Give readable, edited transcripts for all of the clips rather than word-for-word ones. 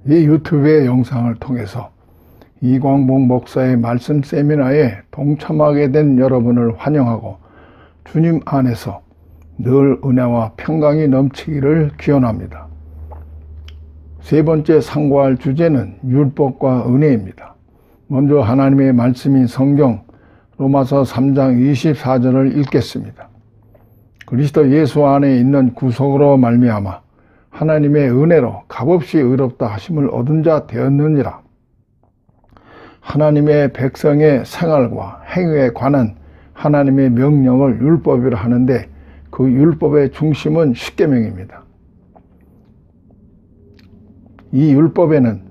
이 유튜브의 영상을 통해서 이광복 목사의 말씀 세미나에 동참하게 된 여러분을 환영하고 주님 안에서 늘 은혜와 평강이 넘치기를 기원합니다. 세 번째 상고할 주제는 율법과 은혜입니다. 먼저 하나님의 말씀인 성경 로마서 3장 24절을 읽겠습니다. 그리스도 예수 안에 있는 구속으로 말미암아 하나님의 은혜로 값없이 의롭다 하심을 얻은 자 되었느니라. 하나님의 백성의 생활과 행위에 관한 하나님의 명령을 율법이라 하는데 그 율법의 중심은 십계명입니다. 이 율법에는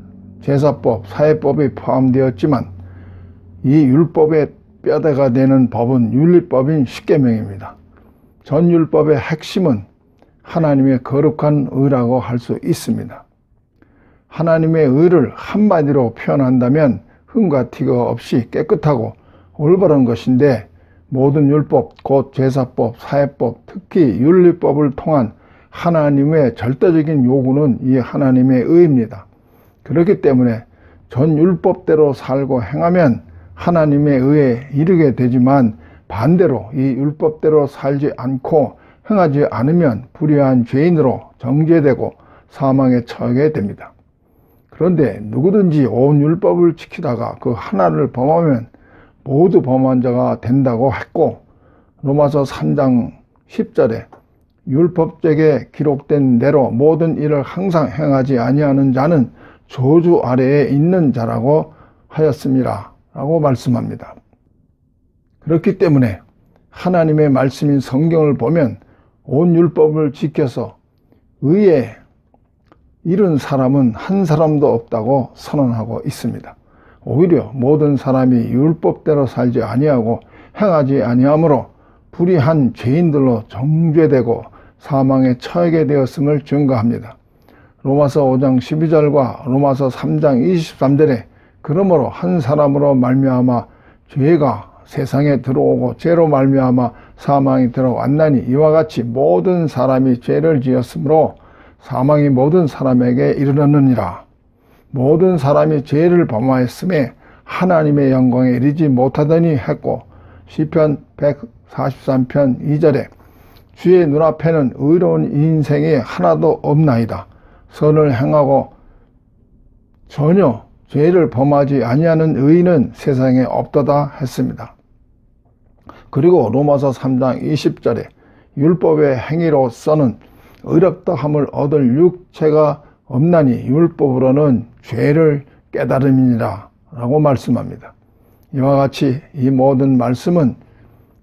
제사법, 사회법이 포함되었지만 이 율법의 뼈대가 되는 법은 윤리법인 십계명입니다. 전 율법의 핵심은 하나님의 거룩한 의라고 할 수 있습니다. 하나님의 의를 한마디로 표현한다면 흠과 티가 없이 깨끗하고 올바른 것인데 모든 율법, 곧 제사법, 사회법, 특히 윤리법을 통한 하나님의 절대적인 요구는 이 하나님의 의입니다. 그렇기 때문에 전 율법대로 살고 행하면 하나님의 의에 이르게 되지만 반대로 이 율법대로 살지 않고 행하지 않으면 불의한 죄인으로 정죄되고 사망에 처하게 됩니다. 그런데 누구든지 온 율법을 지키다가 그 하나를 범하면 모두 범한 자가 된다고 했고 로마서 3장 10절에 율법책에 기록된 대로 모든 일을 항상 행하지 아니하는 자는 저주 아래에 있는 자라고 하였습니다. 라고 말씀합니다. 그렇기 때문에 하나님의 말씀인 성경을 보면 온 율법을 지켜서 의에 이른 사람은 한 사람도 없다고 선언하고 있습니다. 오히려 모든 사람이 율법대로 살지 아니하고 행하지 아니하므로 불의한 죄인들로 정죄되고 사망에 처하게 되었음을 증거합니다. 로마서 5장 12절과 로마서 3장 23절에 그러므로 한 사람으로 말미암아 죄가 세상에 들어오고 죄로 말미암아 사망이 들어왔나니 이와 같이 모든 사람이 죄를 지었으므로 사망이 모든 사람에게 이르렀느니라. 모든 사람이 죄를 범하였음에 하나님의 영광에 이르지 못하더니 했고 시편 143편 2절에 주의 눈앞에는 의로운 인생이 하나도 없나이다. 선을 행하고 전혀 죄를 범하지 아니하는 의인은 세상에 없도다 했습니다. 그리고 로마서 3장 20절에 율법의 행위로서는 의롭다 함을 얻을 육체가 없나니 율법으로는 죄를 깨달음이니라 라고 말씀합니다. 이와 같이 이 모든 말씀은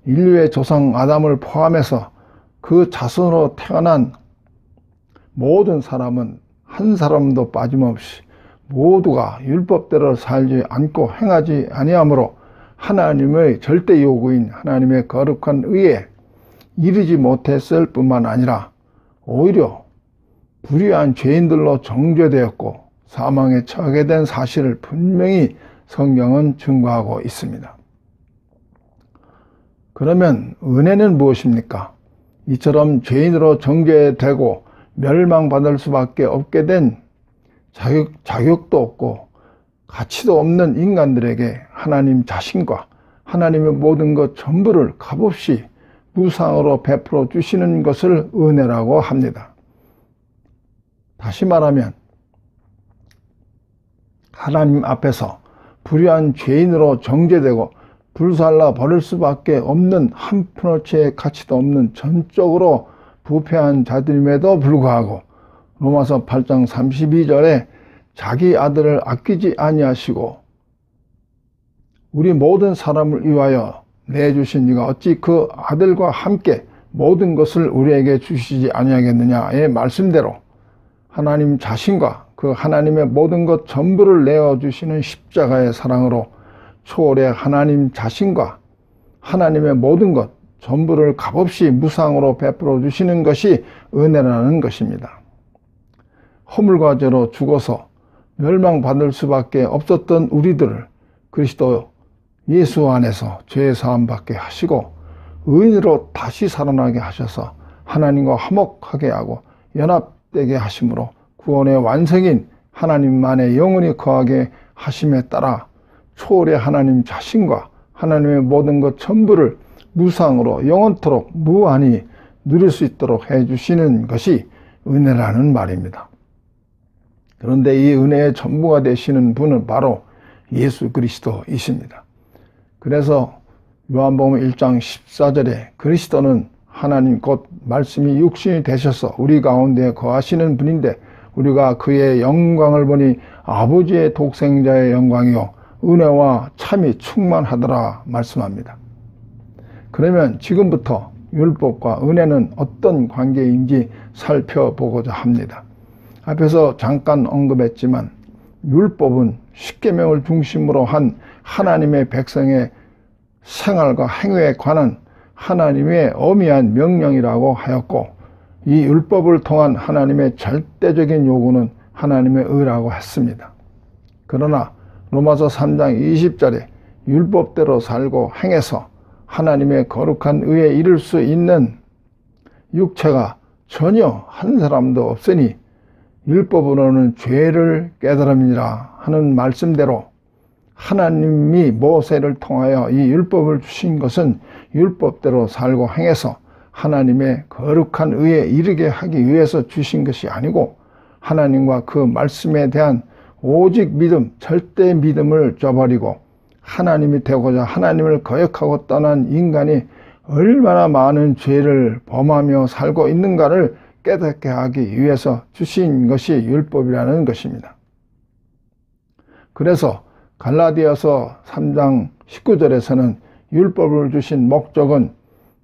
인류의 조상 아담을 포함해서 그 자손으로 태어난 모든 사람은 한 사람도 빠짐없이 모두가 율법대로 살지 않고 행하지 아니하므로 하나님의 절대 요구인 하나님의 거룩한 의에 이르지 못했을 뿐만 아니라 오히려 불의한 죄인들로 정죄되었고 사망에 처하게 된 사실을 분명히 성경은 증거하고 있습니다. 그러면 은혜는 무엇입니까? 이처럼 죄인으로 정죄되고 멸망받을 수밖에 없게 된 자격도 없고 가치도 없는 인간들에게 하나님 자신과 하나님의 모든 것 전부를 값없이 무상으로 베풀어 주시는 것을 은혜라고 합니다. 다시 말하면 하나님 앞에서 불의한 죄인으로 정죄되고 불살라 버릴 수밖에 없는 한 푼어치의 가치도 없는 전적으로 부패한 자들임에도 불구하고 로마서 8장 32절에 자기 아들을 아끼지 아니하시고 우리 모든 사람을 위하여 내주신 이가 어찌 그 아들과 함께 모든 것을 우리에게 주시지 아니하겠느냐의 말씀대로 하나님 자신과 그 하나님의 모든 것 전부를 내어주시는 십자가의 사랑으로 초월의 하나님 자신과 하나님의 모든 것 전부를 값없이 무상으로 베풀어 주시는 것이 은혜라는 것입니다. 허물과 죄로 죽어서 멸망받을 수밖에 없었던 우리들을 그리스도 예수 안에서 죄 사함 받게 하시고 의인으로 다시 살아나게 하셔서 하나님과 화목하게 하고 연합되게 하심으로 구원의 완성인 하나님만의 영원히 거하게 하심에 따라 초월의 하나님 자신과 하나님의 모든 것 전부를 무상으로 영원토록 무한히 누릴 수 있도록 해주시는 것이 은혜라는 말입니다. 그런데 이 은혜의 전부가 되시는 분은 바로 예수 그리스도이십니다. 그래서 요한복음 1장 14절에 그리스도는 하나님 곧 말씀이 육신이 되셔서 우리 가운데 거하시는 분인데 우리가 그의 영광을 보니 아버지의 독생자의 영광이요 은혜와 참이 충만하더라 말씀합니다. 그러면 지금부터 율법과 은혜는 어떤 관계인지 살펴보고자 합니다. 앞에서 잠깐 언급했지만 율법은 십계명을 중심으로 한 하나님의 백성의 생활과 행위에 관한 하나님의 엄미한 명령이라고 하였고 이 율법을 통한 하나님의 절대적인 요구는 하나님의 의라고 했습니다. 그러나 로마서 3장 20절에 율법대로 살고 행해서 하나님의 거룩한 의에 이를 수 있는 육체가 전혀 한 사람도 없으니 율법으로는 죄를 깨달음이라 하는 말씀대로 하나님이 모세를 통하여 이 율법을 주신 것은 율법대로 살고 행해서 하나님의 거룩한 의에 이르게 하기 위해서 주신 것이 아니고 하나님과 그 말씀에 대한 오직 믿음, 절대 믿음을 저버리고 하나님이 되고자 하나님을 거역하고 떠난 인간이 얼마나 많은 죄를 범하며 살고 있는가를 깨닫게 하기 위해서 주신 것이 율법이라는 것입니다. 그래서 갈라디아서 3장 19절에서는 율법을 주신 목적은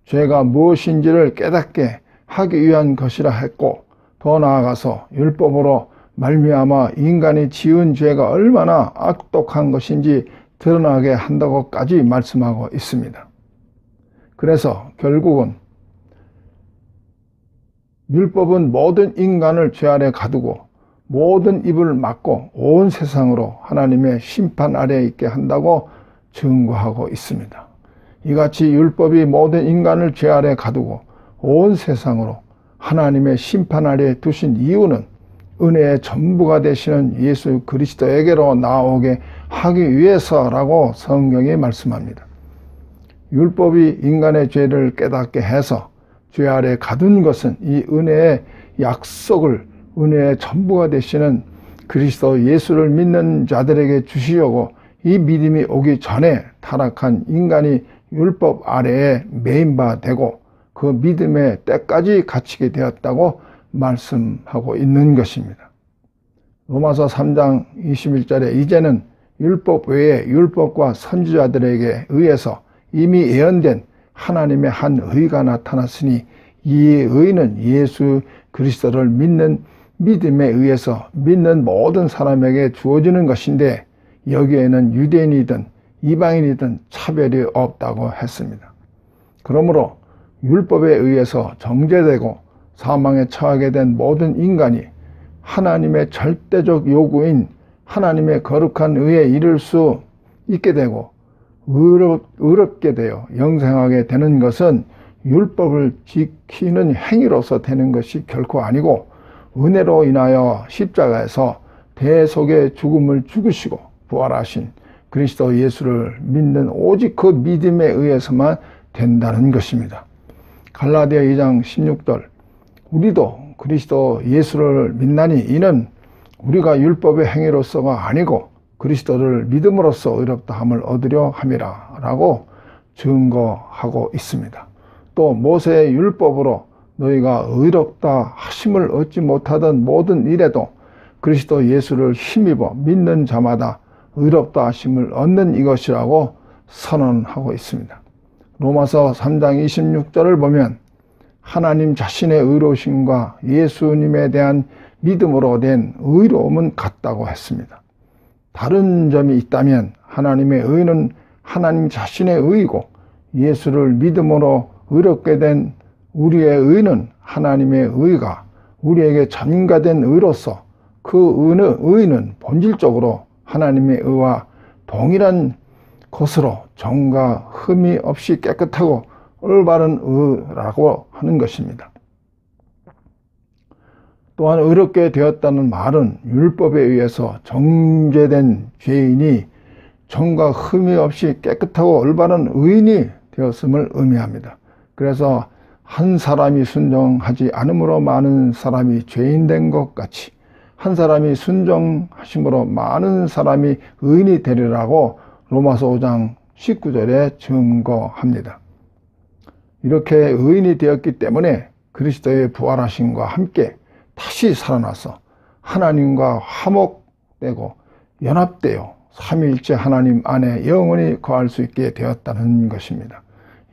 죄가 무엇인지를 깨닫게 하기 위한 것이라 했고 더 나아가서 율법으로 말미암아 인간이 지은 죄가 얼마나 악독한 것인지 드러나게 한다고까지 말씀하고 있습니다. 그래서 결국은 율법은 모든 인간을 죄 아래 가두고 모든 입을 막고 온 세상으로 하나님의 심판 아래에 있게 한다고 증거하고 있습니다. 이같이 율법이 모든 인간을 죄 아래 가두고 온 세상으로 하나님의 심판 아래에 두신 이유는 은혜의 전부가 되시는 예수 그리스도에게로 나오게 하기 위해서라고 성경이 말씀합니다. 율법이 인간의 죄를 깨닫게 해서 죄 아래 가둔 것은 이 은혜의 약속을 은혜의 전부가 되시는 그리스도 예수를 믿는 자들에게 주시려고 이 믿음이 오기 전에 타락한 인간이 율법 아래에 매인 바 되고 그 믿음의 때까지 갇히게 되었다고 말씀하고 있는 것입니다. 로마서 3장 21절에 이제는 율법 외에 율법과 선지자들에게 의해서 이미 예언된 하나님의 한 의가 나타났으니 이 의는 예수 그리스도를 믿는 믿음에 의해서 믿는 모든 사람에게 주어지는 것인데 여기에는 유대인이든 이방인이든 차별이 없다고 했습니다. 그러므로 율법에 의해서 정죄되고 사망에 처하게 된 모든 인간이 하나님의 절대적 요구인 하나님의 거룩한 의에 이를 수 있게 되고 의롭게 되어 영생하게 되는 것은 율법을 지키는 행위로서 되는 것이 결코 아니고 은혜로 인하여 십자가에서 대속의 죽음을 죽으시고 부활하신 그리스도 예수를 믿는 오직 그 믿음에 의해서만 된다는 것입니다. 갈라디아 2장 16절 우리도 그리스도 예수를 믿나니 이는 우리가 율법의 행위로서가 아니고 그리스도를 믿음으로써 의롭다함을 얻으려 함이라 라고 증거하고 있습니다. 또 모세의 율법으로 너희가 의롭다 하심을 얻지 못하던 모든 일에도 그리스도 예수를 힘입어 믿는 자마다 의롭다 하심을 얻는 이것이라고 선언하고 있습니다. 로마서 3장 26절을 보면 하나님 자신의 의로우심과 예수님에 대한 믿음으로 된 의로움은 같다고 했습니다. 다른 점이 있다면 하나님의 의는 하나님 자신의 의이고 예수를 믿음으로 의롭게 된 우리의 의는 하나님의 의가 우리에게 전가된 의로서 그 의는 본질적으로 하나님의 의와 동일한 것으로 정과 흠이 없이 깨끗하고 올바른 의라고 하는 것입니다. 또한 의롭게 되었다는 말은 율법에 의해서 정죄된 죄인이 정과 흠이 없이 깨끗하고 올바른 의인이 되었음을 의미합니다. 그래서 한 사람이 순종하지 않음으로 많은 사람이 죄인 된 것 같이 한 사람이 순종하심으로 많은 사람이 의인이 되리라고 로마서 5장 19절에 증거합니다. 이렇게 의인이 되었기 때문에 그리스도의 부활하심과 함께 다시 살아나서 하나님과 화목되고 연합되어 삼위일체 하나님 안에 영원히 거할 수 있게 되었다는 것입니다.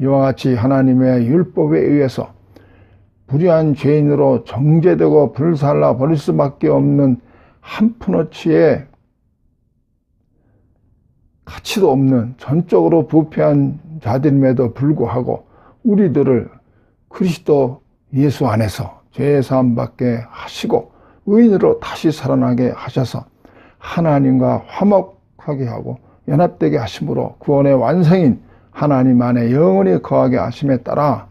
이와 같이 하나님의 율법에 의해서 불의한 죄인으로 정죄되고 불살라 버릴 수밖에 없는 한푼어치의 가치도 없는 전적으로 부패한 자들임에도 불구하고 우리들을 그리스도 예수 안에서 죄 사함 받게 하시고 의인으로 다시 살아나게 하셔서 하나님과 화목하게 하고 연합되게 하심으로 구원의 완성인 하나님 안에 영원히 거하게 하심에 따라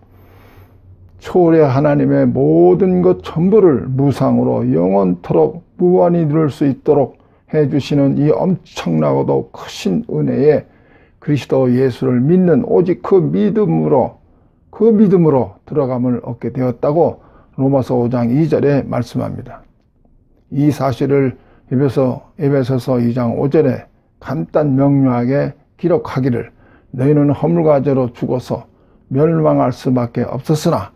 초월의 하나님의 모든 것 전부를 무상으로 영원토록 무한히 누릴 수 있도록 해주시는 이 엄청나고도 크신 은혜에 그리스도 예수를 믿는 오직 그 믿음으로 들어감을 얻게 되었다고 로마서 5장 2절에 말씀합니다. 이 사실을 에베소서 2장 5절에 간단 명료하게 기록하기를 너희는 허물과 죄로 죽어서 멸망할 수밖에 없었으나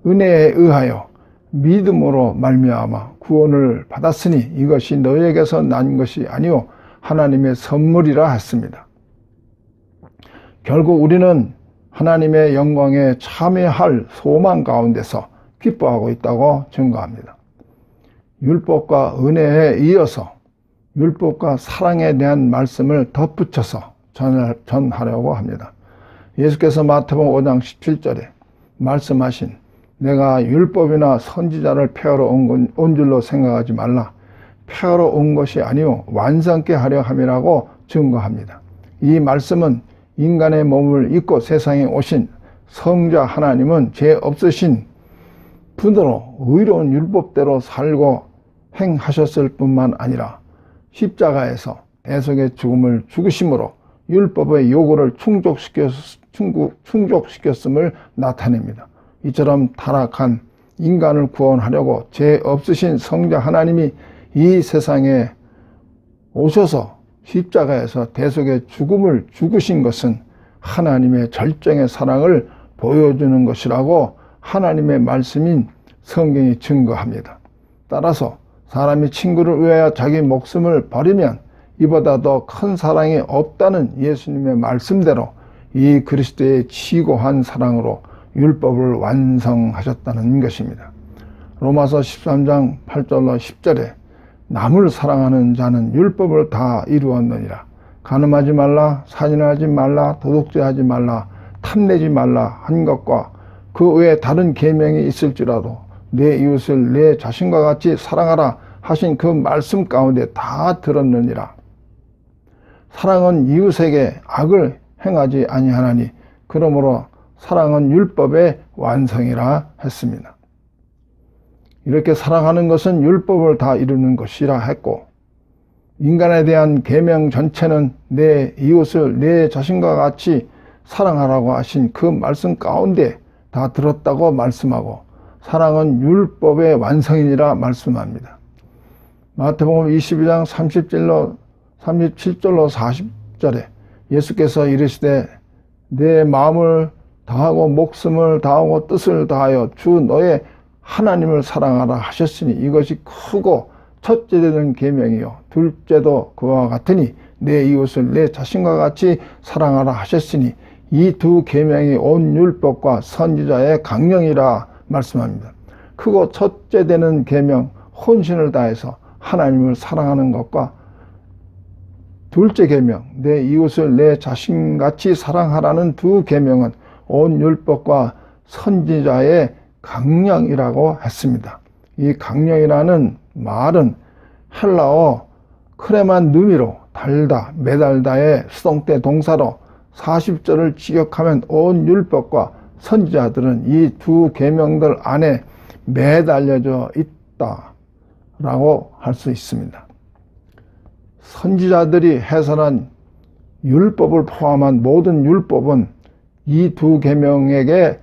은혜에 의하여 믿음으로 말미암아 구원을 받았으니 이것이 너희에게서 난 것이 아니요 하나님의 선물이라 했습니다. 결국 우리는 하나님의 영광에 참여할 소망 가운데서 기뻐하고 있다고 증거합니다. 율법과 은혜에 이어서 율법과 사랑에 대한 말씀을 덧붙여서 전하려고 합니다. 예수께서 마태복음 5장 17절에 말씀하신 내가 율법이나 선지자를 폐하러 온 줄로 생각하지 말라. 폐하러 온 것이 아니요 완성케 하려 함이라고 증거합니다. 이 말씀은 인간의 몸을 입고 세상에 오신 성자 하나님은 죄 없으신 분으로 의로운 율법대로 살고 행하셨을 뿐만 아니라 십자가에서 대속의 죽음을 죽으심으로 율법의 요구를 충족시켰음을 나타냅니다. 이처럼 타락한 인간을 구원하려고 죄 없으신 성자 하나님이 이 세상에 오셔서 십자가에서 대속의 죽음을 죽으신 것은 하나님의 절정의 사랑을 보여주는 것이라고 하나님의 말씀인 성경이 증거합니다. 따라서 사람이 친구를 위하여 자기 목숨을 버리면 이보다 더 큰 사랑이 없다는 예수님의 말씀대로 이 그리스도의 지고한 사랑으로 율법을 완성하셨다는 것입니다. 로마서 13장 8절로 10절에 남을 사랑하는 자는 율법을 다 이루었느니라. 간음하지 말라, 살인하지 말라, 도둑질하지 말라, 탐내지 말라 한 것과 그 외에 다른 계명이 있을지라도 내 이웃을 내 자신과 같이 사랑하라 하신 그 말씀 가운데 다 들었느니라. 사랑은 이웃에게 악을 행하지 아니하나니 그러므로 사랑은 율법의 완성이라 했습니다. 이렇게 사랑하는 것은 율법을 다 이루는 것이라 했고 인간에 대한 계명 전체는 내 이웃을 내 자신과 같이 사랑하라고 하신 그 말씀 가운데 다 들었다고 말씀하고 사랑은 율법의 완성이라 말씀합니다. 마태복음 22장 37절로 40절에 예수께서 이르시되 내 마음을 다하고 목숨을 다하고 뜻을 다하여 주 너의 하나님을 사랑하라 하셨으니 이것이 크고 첫째 되는 계명이요 둘째도 그와 같으니 내 이웃을 내 자신과 같이 사랑하라 하셨으니 이 두 계명이 온 율법과 선지자의 강령이라 말씀합니다. 크고 첫째 되는 계명 혼신을 다해서 하나님을 사랑하는 것과 둘째 계명 내 이웃을 내 자신같이 사랑하라는 두 계명은 온 율법과 선지자의 강령이라고 했습니다. 이 강령이라는 말은 헬라어 크레만 누미로 달다, 매달다의 수동태 동사로 40절을 직역하면 온 율법과 선지자들은 이 두 계명들 안에 매달려져 있다. 라고 할 수 있습니다. 선지자들이 해설한 율법을 포함한 모든 율법은 이 두 계명에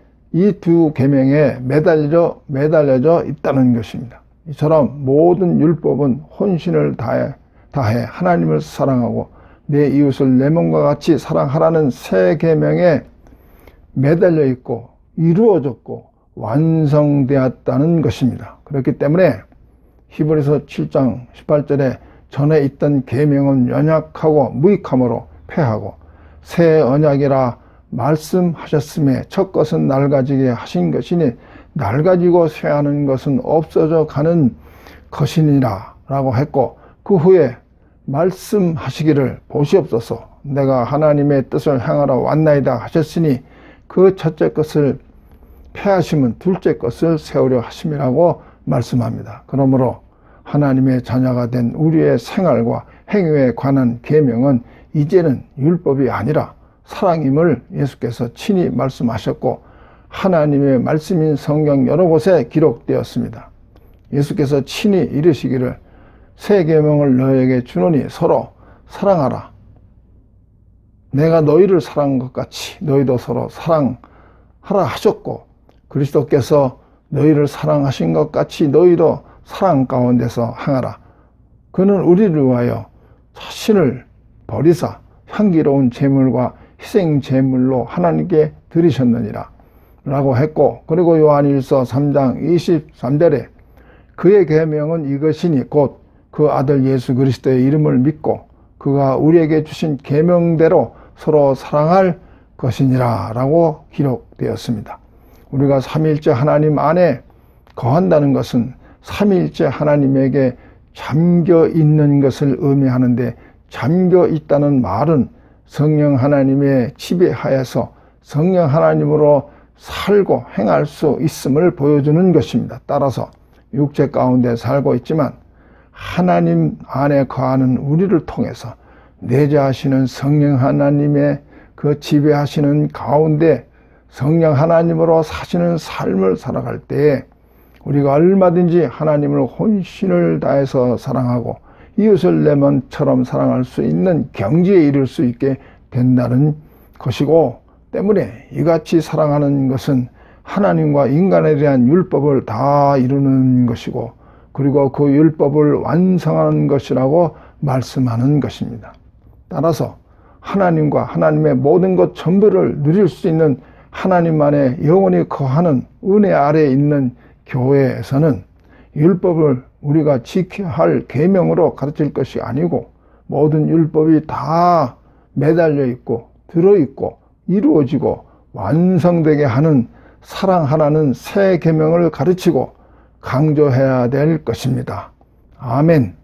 매달려져 있다는 것입니다. 이처럼 모든 율법은 혼신을 다해 하나님을 사랑하고 내 이웃을 내 몸과 같이 사랑하라는 새 계명에 매달려 있고 이루어졌고 완성되었다는 것입니다. 그렇기 때문에 히브리서 7장 18절에 전에 있던 계명은 연약하고 무익함으로 패하고 새 언약이라 말씀하셨음에 첫 것은 낡아지게 하신 것이니 낡아지고 쇠하는 것은 없어져 가는 것이니라 라고 했고, 그 후에 말씀하시기를 보시옵소서 내가 하나님의 뜻을 행하러 왔나이다 하셨으니 그 첫째 것을 폐하심은 둘째 것을 세우려 하심이라고 말씀합니다. 그러므로 하나님의 자녀가 된 우리의 생활과 행위에 관한 계명은 이제는 율법이 아니라 사랑임을 예수께서 친히 말씀하셨고 하나님의 말씀인 성경 여러 곳에 기록되었습니다. 예수께서 친히 이르시기를 새 계명을 너에게 주노니 서로 사랑하라. 내가 너희를 사랑한 것 같이 너희도 서로 사랑하라 하셨고, 그리스도께서 너희를 사랑하신 것 같이 너희도 사랑 가운데서 행하라. 그는 우리를 위하여 자신을 버리사 향기로운 제물과 희생 제물로 하나님께 드리셨느니라 라고 했고, 그리고 요한일서 3장 23절에 그의 계명은 이것이니 곧 그 아들 예수 그리스도의 이름을 믿고 그가 우리에게 주신 계명대로 서로 사랑할 것이니라 라고 기록되었습니다. 우리가 삼위일체 하나님 안에 거한다는 것은 삼위일체 하나님에게 잠겨 있는 것을 의미하는데, 잠겨 있다는 말은 성령 하나님의 지배하에서 성령 하나님으로 살고 행할 수 있음을 보여주는 것입니다. 따라서 육체 가운데 살고 있지만 하나님 안에 거하는 우리를 통해서 내재하시는 성령 하나님의 그 지배하시는 가운데 성령 하나님으로 사시는 삶을 살아갈 때에 우리가 얼마든지 하나님을 혼신을 다해서 사랑하고 이웃을 내 몸처럼 사랑할 수 있는 경지에 이를 수 있게 된다는 것이고, 때문에 이같이 사랑하는 것은 하나님과 인간에 대한 율법을 다 이루는 것이고, 그리고 그 율법을 완성하는 것이라고 말씀하는 것입니다. 따라서 하나님과 하나님의 모든 것 전부를 누릴 수 있는 하나님만의 영원히 거하는 은혜 아래에 있는 교회에서는 율법을 우리가 지켜야 할 계명으로 가르칠 것이 아니고, 모든 율법이 다 매달려 있고 들어있고 이루어지고 완성되게 하는 사랑하라는 새 계명을 가르치고 강조해야 될 것입니다. 아멘.